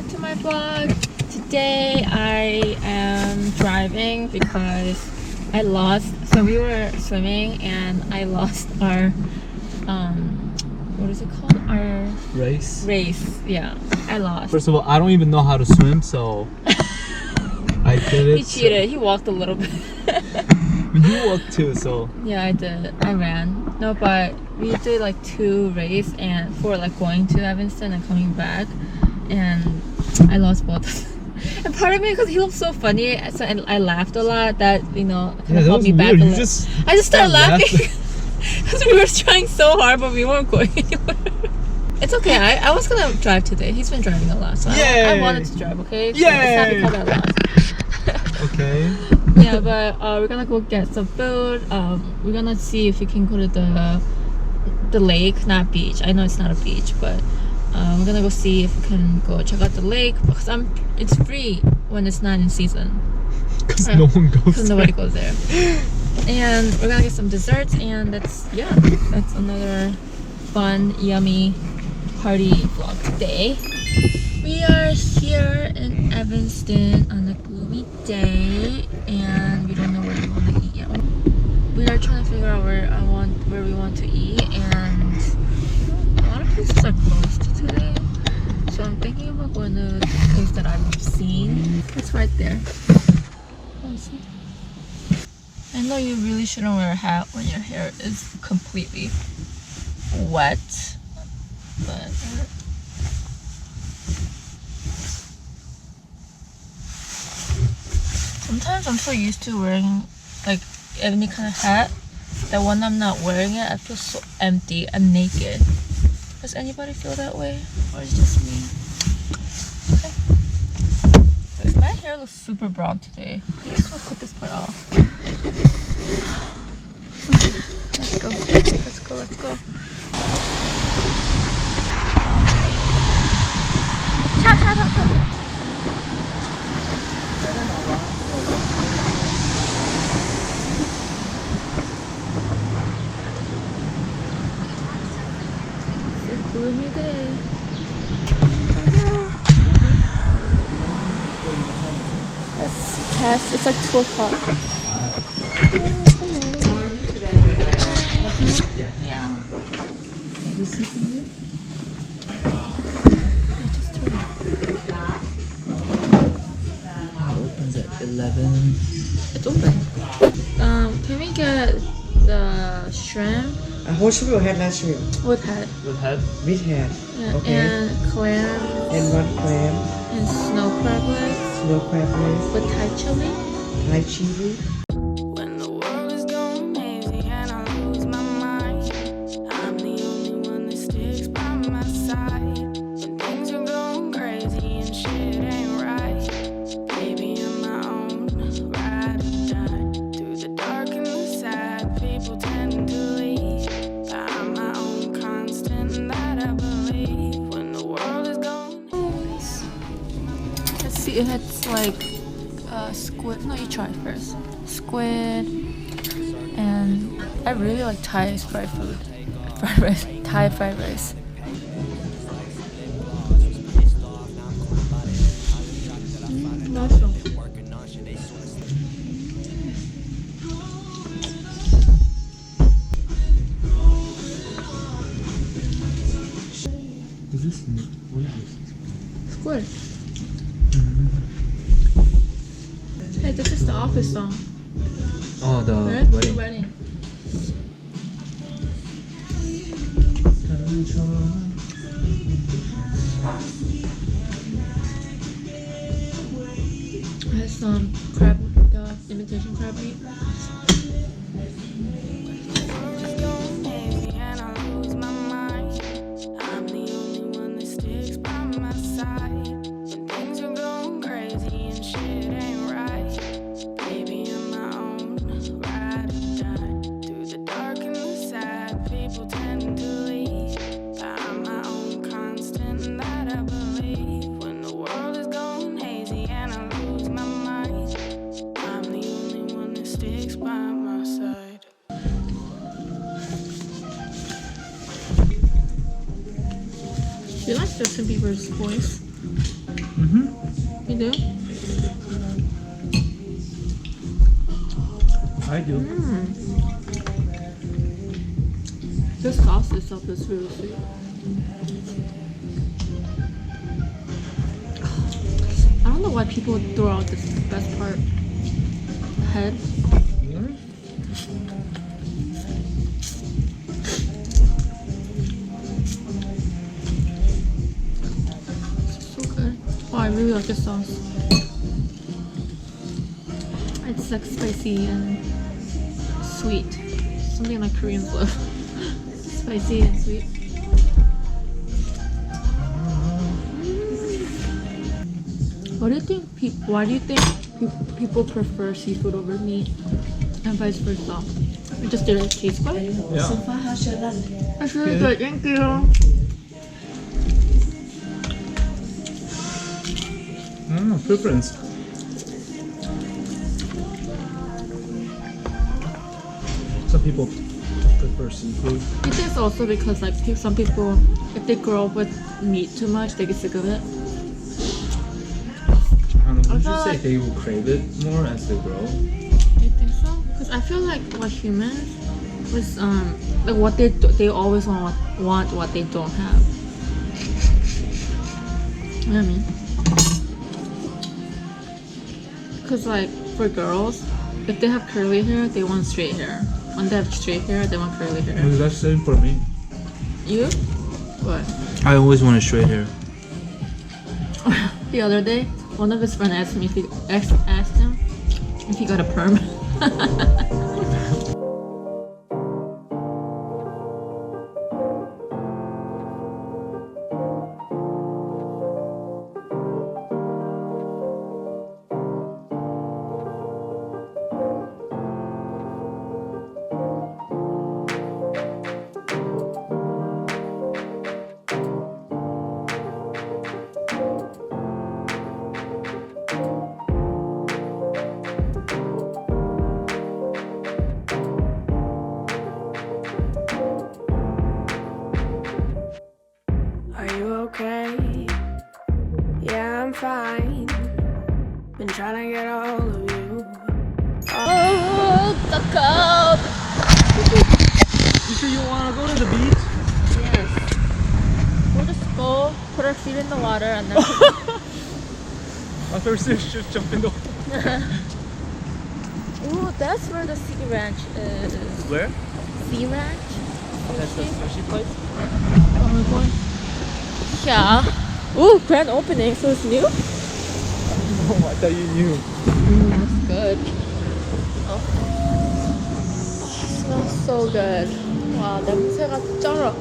back to my vlog. Today I am driving because I lost. So we were swimming and I lost our what is it called? Our race. Yeah, I lost. First of all, I don't even know how to swim, so I did it. He cheated. He walked a little bit. You walked too, so Yeah, I did. I ran. No, but we did like 2 races and for like going to Evanston and coming back, and I lost both. And part of me, because he looked so funny, so I laughed a lot. That kind of helped me back a little. I just started laughing because we were trying so hard, but we weren't going anywhere. It's okay. I was gonna drive today. He's been driving a lot, so I wanted to drive. Okay. So it's not because I lost. Okay. Yeah, but we're gonna go get some food. We're gonna see if we can go to the lake, not beach. I know it's not a beach, but we're gonna go see if we can go check out the lake because it's free when it's not in season. Because no one goes. Because nobody goes there. And we're gonna get some desserts, and that's another fun, yummy party vlog today. We are here in Evanston on a gloomy day, and we don't know where we want to eat yet. We are trying to figure out where we want to eat, and a lot of places are closed today. So I'm thinking about going to the place that I've seen. It's right there. I know you really shouldn't wear a hat when your hair is completely wet, but sometimes I'm so used to wearing like any kind of hat that when I'm not wearing it, I feel so empty and naked. Does anybody feel that way? Or is it just me? Okay. My hair looks super brown today. I just want to cut this part off. Let's go. Cha. Gloomy day. That's past. It's like 2 o'clock. Yeah. This is it. It opens at 11. It's open. Can we get the shrimp? Whole shrimp or head, not shrimp? With head. With head? With head. Yeah, Okay. and clam. And 1 clam. And snow crab legs. Snow crab legs. With Thai chili. Thai chili. When the world is going hazy and I lose my mind, I'm the only one that sticks by my side. When things are going crazy and shit ain't right, baby, I'm my own ride or die. Through the dark and the sad, people tend to leave. I'm my own constant that I believe. When the world is going hazy. Let's see if it's like squid. No, you try it first. Squid. And I really like Thai fried food. Fried rice. Thai fried rice. 맛있어. Is this what is this? Squid. Hey, this is the office song. Oh, the Right? The wedding. wedding. It has some crab, the imitation crab meat. Do you like Justin Bieber's voice? Mm-hmm. You do? I do. The sauce itself is really sweet. I don't know why people throw out this best part. Head. Mm. So good. Oh, I really like this sauce. It's like spicy and sweet. Something like Koreans love. Spicy and sweet. What do you think? Why do you think people prefer seafood over meat, and vice versa? It just didn't taste good. Yeah. So far, how's your lunch? It's really good. Thank you. Preference. Some people prefer seafood. I think it's also because like some people, if they grow up with meat too much, they get sick of it. I don't know. Would feel you say like- they will crave it more as they grow? You think so? Because I feel like what humans was like what they always want what they don't have. You know what I mean? Because like for girls, if they have curly hair, they want straight hair. When they have straight hair, they want curly hair. That's the same for me. You? What? I always want a straight hair. The other day, one of his friends asked me if he asked him if he got a perm. Are you okay? Yeah, I'm fine. Been trying to get a hold of you. Oh, the cold! You sure you want to go to the beach? Yes. We'll just go, put our feet in the water, and then. My first is just jump in the water. Ooh, that's where the sea ranch is. Where? Sea ranch? That's the sushi place? Oh my god. Yeah. Ooh, grand opening, so it's new? Oh, I thought you knew. That's good. Oh. Smells so good. 와, 냄새가 쩔어.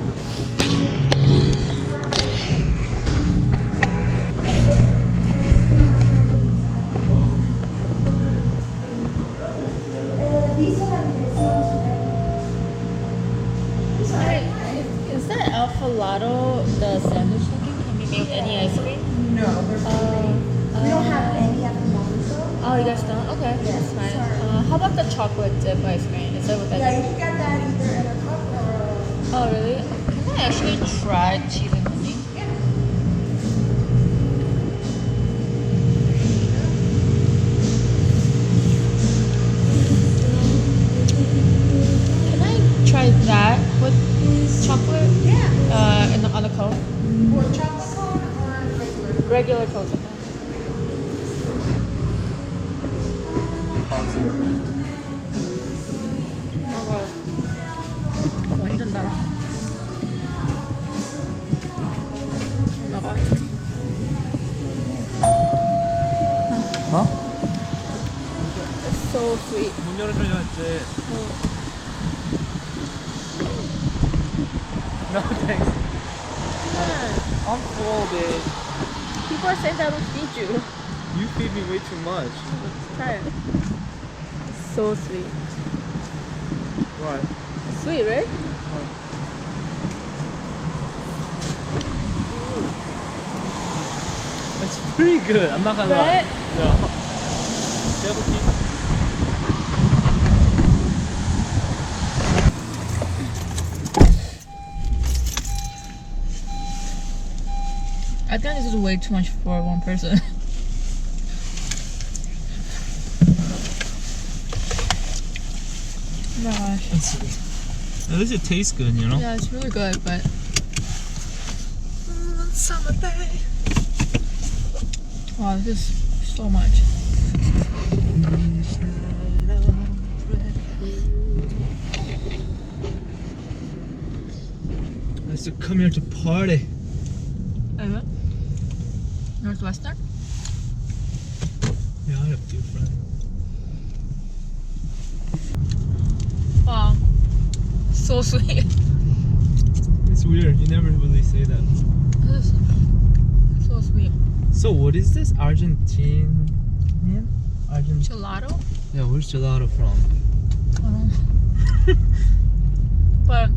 Is that Alphalado the sandwich looking? Can we make any ice cream? No, we don't have any at the moment. Oh, you guys don't? Okay, that's fine. How about the chocolate dip ice cream? Is that what that Yeah, is? you can get that either in a cup or. Oh, really? Can I actually try cheese and honey? Can I try that with chocolate? Yeah. On the cone? Or chocolate cone or regular. Regular cone. 완전 달아. 나가. Huh? It's so sweet. 문 열어줘야 했지. No thanks. I'm full, babe. People are saying that I don't feed you. You feed me way too much. Try it. It's so sweet. What? Sweet, right? It's pretty good. I'm not gonna Right? lie. Yeah. Double keep. I think this is way too much for one person. Oh my gosh. At least it tastes good, you know? Yeah, it's really good, but Summer day. wow, this is so much. I used to come here to party. Northwestern? Yeah, I have 2 friends. Wow. So sweet. It's weird. You never really say that. This is so sweet. So what is this? Argentine? Gelato? Yeah, where's gelato from? But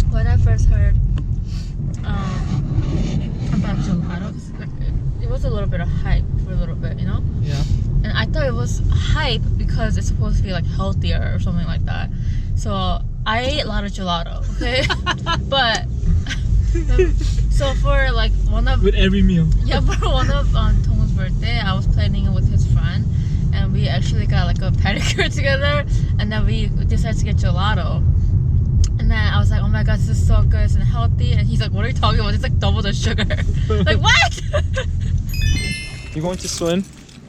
when I first heard about gelato, it was a little bit of hype for a little bit, you know? Yeah. And I thought it was hype because it's supposed to be like healthier or something like that. So I ate a lot of gelato, okay? But so for like one of With every meal. yeah, for one of Tong's birthday, I was planning it with his friend, and we actually got like a pedicure together, and then we decided to get gelato. And then I was like, oh my god, this is so good, it's healthy. And he's like, what are you talking about? It's like double the sugar. Like, what? You're going to swim,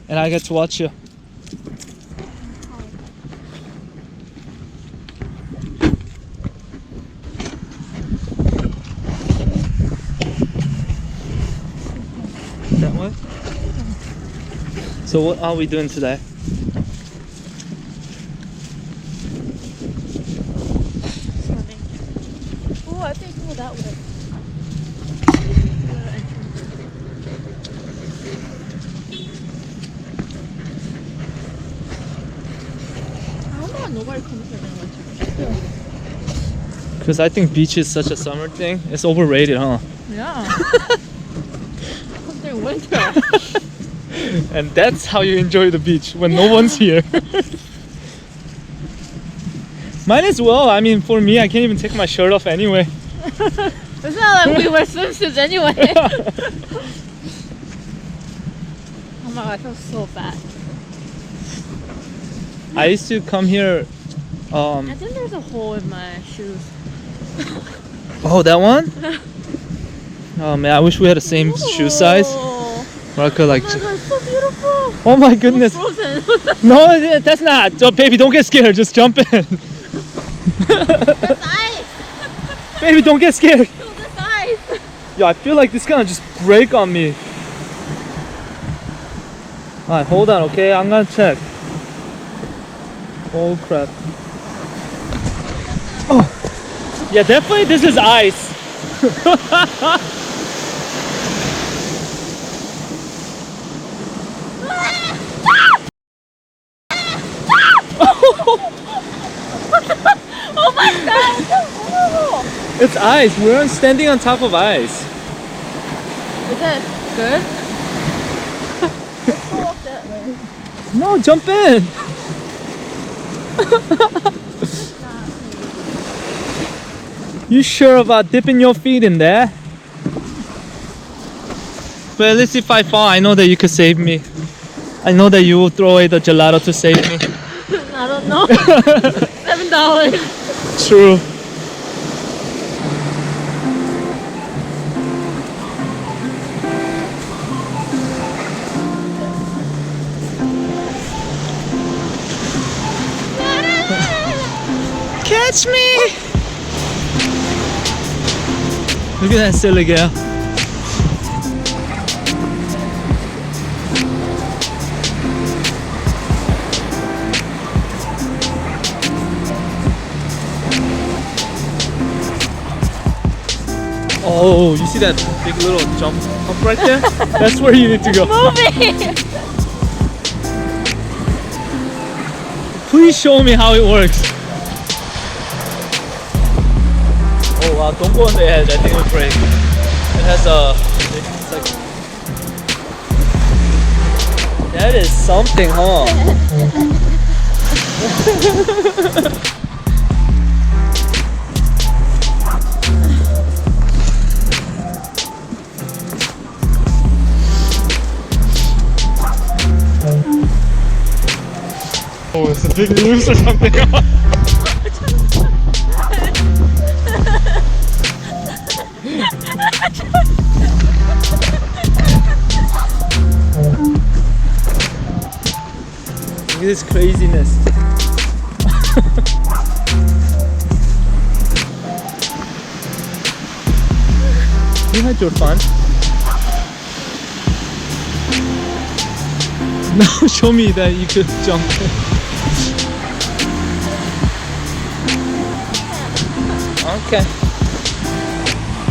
and I get to watch you. That way? So what are we doing today? Oh, I think go that way. Nobody comes here that much. Because I think beach is such a summer thing. It's overrated, huh? Yeah. Because they're winter. And that's how you enjoy the beach, when no one's here. Might as well. I mean, for me, I can't even take my shirt off anyway. It's not like we wear swimsuits anyway. Oh my god, I feel so bad. I used to come here. I think there's a hole in my shoes. Oh, that one? Oh man, I wish we had the same shoe size. Where I could like. Oh my god, it's so beautiful. Oh my goodness. Frozen. No, that's not. Oh, baby, don't get scared. Just jump in. That's ice. Baby, don't get scared. No, that's ice. Yo, I feel like this gonna just break on me. Alright, hold on, okay? I'm gonna check. Oh crap. Oh, yeah, definitely this is ice. Oh my god, it's so horrible. It's ice. We're standing on top of ice. Is that good? Let's go up that way. No, jump in. You sure about dipping your feet in there? But at least if I fall, I know that you could save me. I know that you will throw away the gelato to save me. I don't know. $7. True. Catch me! Look at that silly girl. Oh, you see that big little jump up right there? That's where you need to go. Moving! Please show me how it works. Oh wow, don't go on the edge, I think it will break. It has a... It's like... That is something, huh? Is it big news or something? Look at this craziness. You had your fun. Now show me that you could jump. Okay.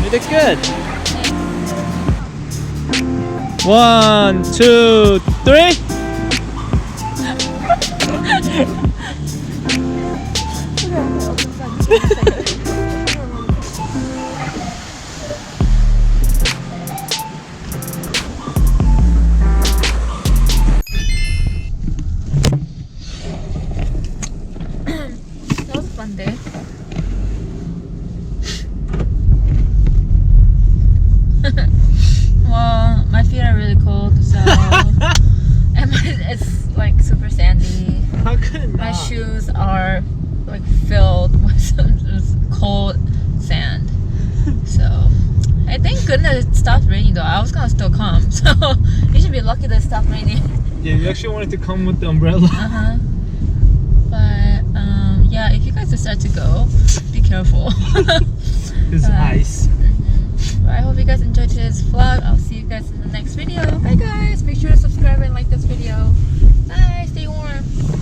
You did good. 1, 2, 3. That was a fun day. Well, my feet are really cold, so and it's like super sandy. How could My shoes are like filled with cold sand. So I thank goodness it stopped raining though. I was gonna still come, so you should be lucky that it stopped raining. Yeah, you actually wanted to come with the umbrella. But yeah, if you guys decide to go, be careful. It's ice. I hope you guys enjoyed today's vlog. I'll see you guys in the next video. Bye guys. Make sure to subscribe and like this video. Bye. Stay warm.